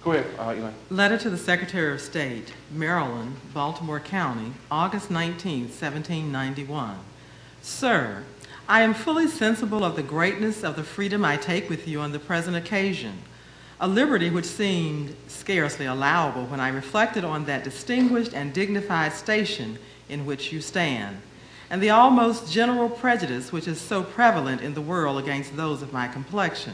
Go ahead, Elaine. Letter to the Secretary of State, Maryland, Baltimore County, August 19, 1791. Sir, I am fully sensible of the greatness of the freedom I take with you on the present occasion, a liberty which seemed scarcely allowable when I reflected on that distinguished and dignified station in which you stand, and the almost general prejudice which is so prevalent in the world against those of my complexion.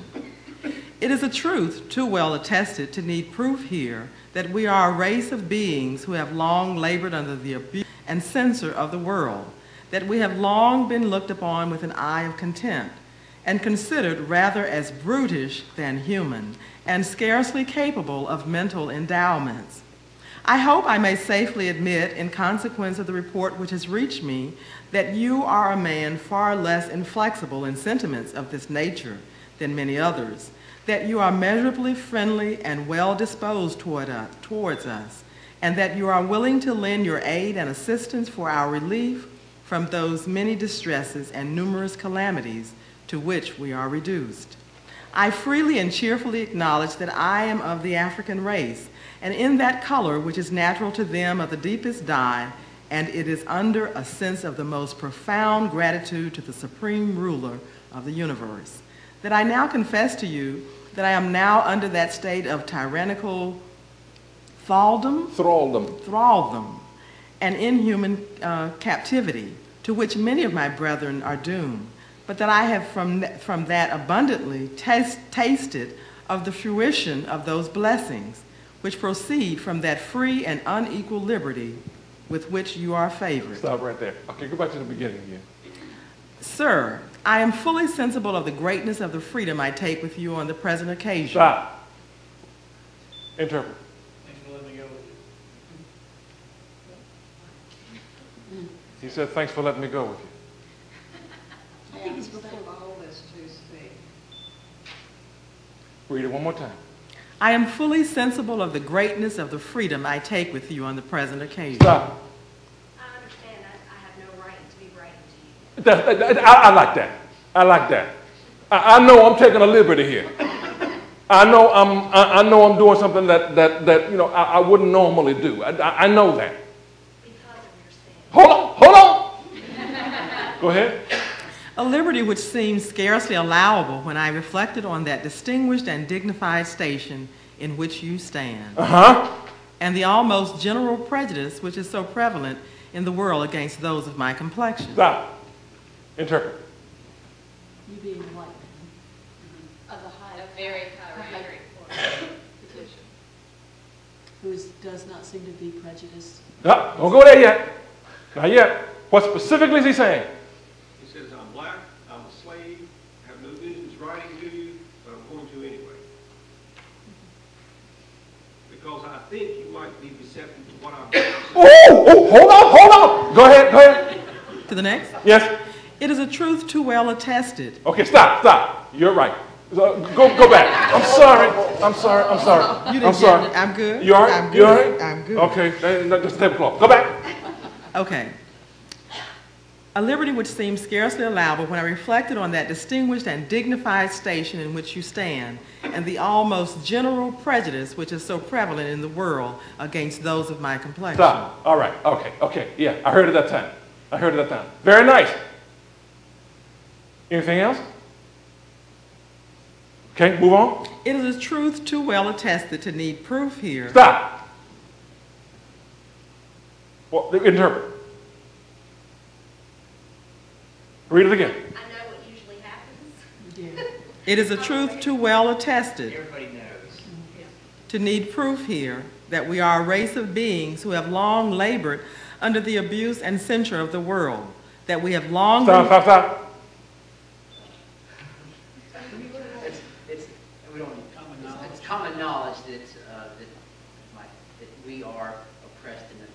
It is a truth too well attested to need proof here that we are a race of beings who have long labored under the abuse and censure of the world, that we have long been looked upon with an eye of contempt, and considered rather as brutish than human, and scarcely capable of mental endowments. I hope I may safely admit, in consequence of the report which has reached me, that you are a man far less inflexible in sentiments of this nature than many others, that you are measurably friendly and well disposed towards us, and that you are willing to lend your aid and assistance for our relief from those many distresses and numerous calamities to which we are reduced. I freely and cheerfully acknowledge that I am of the African race, and in that color which is natural to them of the deepest dye, and it is under a sense of the most profound gratitude to the supreme ruler of the universe, that I now confess to you that I am now under that state of tyrannical thraldom, and inhuman captivity, to which many of my brethren are doomed, but that I have from that abundantly tasted of the fruition of those blessings which proceed from that free and unequal liberty with which you are favored. Stop right there. Okay, go back to the beginning again. Sir, I am fully sensible of the greatness of the freedom I take with you on the present occasion. Stop. Interpret. Thanks for letting me go with you. He said, thanks for letting me go with you. I think he's before all this to speak. Read it one more time. I am fully sensible of the greatness of the freedom I take with you on the present occasion. Stop. I understand that I have no right to be writing to you. I like that. I like that. I know I'm taking a liberty here. I know I'm doing something that you know I wouldn't normally do. I know that. Because of your sin. Hold on. Go ahead. A liberty which seemed scarcely allowable when I reflected on that distinguished and dignified station in which you stand, and the almost general prejudice which is so prevalent in the world against those of my complexion. Stop. Interpret. You being white of the high, A very high rate. position, who does not seem to be prejudiced. No, don't go there yet. Not yet. What specifically is he saying? He says, I'm black, I'm a slave, I have no business writing to you, but I'm going to anyway. Because I think you might be receptive to what I'm saying. Oh, hold on. Go ahead. To the next. Yes. It is a truth too well attested. Okay, stop. You're right. So, go back. I'm sorry. You didn't I'm sorry. get it. I'm good. You all right? I'm good. You all right? I'm good. Okay, just tablecloth. Go back. Okay. A liberty which seemed scarcely allowable when I reflected on that distinguished and dignified station in which you stand, and the almost general prejudice which is so prevalent in the world against those of my complexion. Stop. All right. Okay. Yeah, I heard it that time. Very nice. Anything else? Okay, move on. It is a truth too well attested to need proof here. Stop. Well, interpret. Read it again. I know what usually happens. Yeah. It is a truth too well attested Everybody knows. to need proof here that we are a race of beings who have long labored under the abuse and censure of the world, that we have long Stop. It's common knowledge that we are oppressed and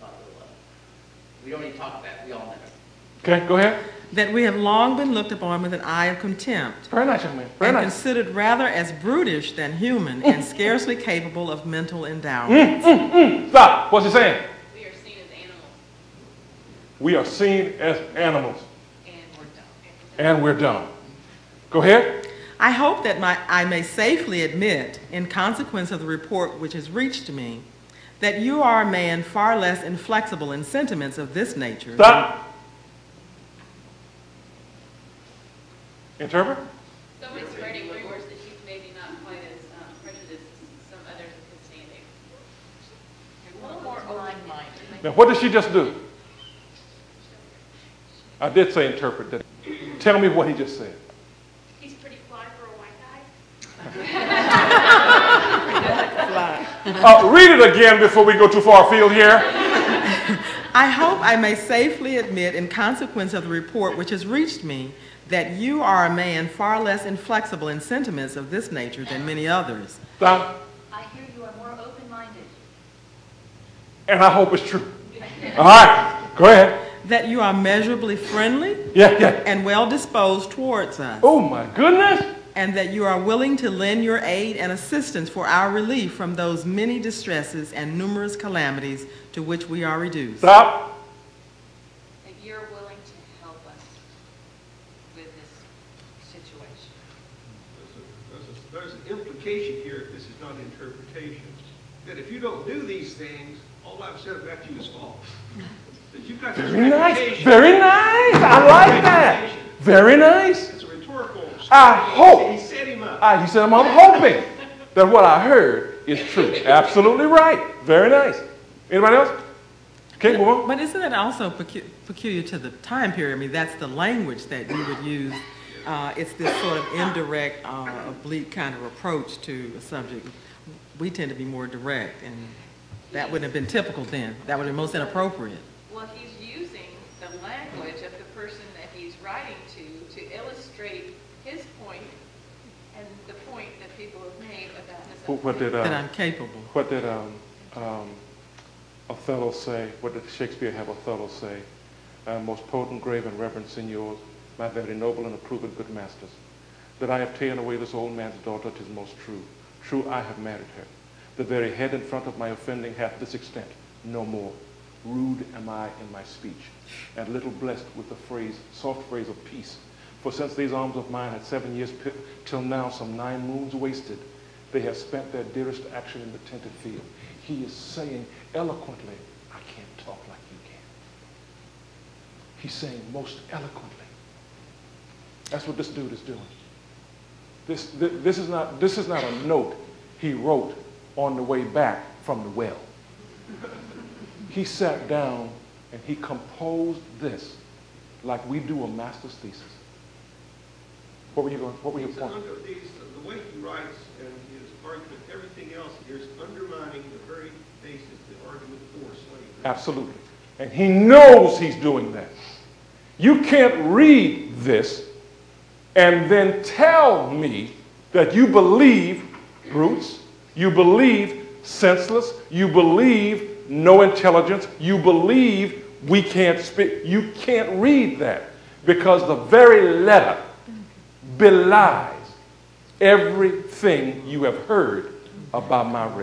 thought we don't need to talk about it. We all know it. Okay, go ahead. that we have long been looked upon with an eye of contempt, Very nice, young man. Very and nice. considered rather as brutish than human, and scarcely capable of mental endowment. Stop. What's he saying? We are seen as animals, We are seen as animals, and we're dumb. and we're dumb. Go ahead. I hope that I may safely admit, in consequence of the report which has reached me, that you are a man far less inflexible in sentiments of this nature. Stop. Interpret? Someone's writing rumors that she's maybe not quite as prejudiced as some others in good standing. A little more open-minded. Now, what did she just do? I did say interpret that. Tell me what he just said. He's pretty fly for a white guy. Read it again before we go too far afield here. I hope I may safely admit, in consequence of the report which has reached me, that you are a man far less inflexible in sentiments of this nature than many others. Stop. I hear you are more open-minded. And I hope it's true. All right, go ahead. That you are measurably friendly Yeah. and well disposed towards us. Oh my goodness. And that you are willing to lend your aid and assistance for our relief from those many distresses and numerous calamities to which we are reduced. Stop. That you're willing to help us with this situation. There's an implication here, if this is not interpretation, that if you don't do these things, all I've said about you is false. That you've got this Very nice. reputation. Very nice. I like that. Very nice. It's a rhetorical statement. I hope. He set him up. He said, I'm hoping that what I heard is true. Absolutely right. Very nice. Anybody else? Okay, move on. But isn't it also peculiar to the time period? I mean, that's the language that you would use. It's this sort of indirect, oblique kind of approach to a subject. We tend to be more direct, and that wouldn't have been typical then. That would have been most inappropriate. Well, he's using the language of the person that he's writing to illustrate his point and the point that people have made about his That I'm capable. What did Othello say? What did Shakespeare have Othello say? Most potent, grave, and reverend signors, my very noble and approved good masters, that I have taken away this old man's daughter, 'tis most true. True, I have married her. The very head in front of my offending hath this extent, no more. Rude am I in my speech, and little blessed with the phrase, soft phrase of peace. For since these arms of mine had 7 years till now, some 9 moons wasted, they have spent their dearest action in the tented field. He is saying eloquently, I can't talk like you can. He's saying most eloquently. That's what this dude is doing. This is not a note he wrote on the way back from the well. He sat down and he composed this like we do a master's thesis. What were your points? The way he writes and his argument, everything else here is undermining the very basis of the argument for slavery. Absolutely. And he knows he's doing that. You can't read this and then tell me that you believe brutes, you believe senseless, you believe no intelligence, you believe we can't speak. You can't read that because the very letter belies everything you have heard about my race.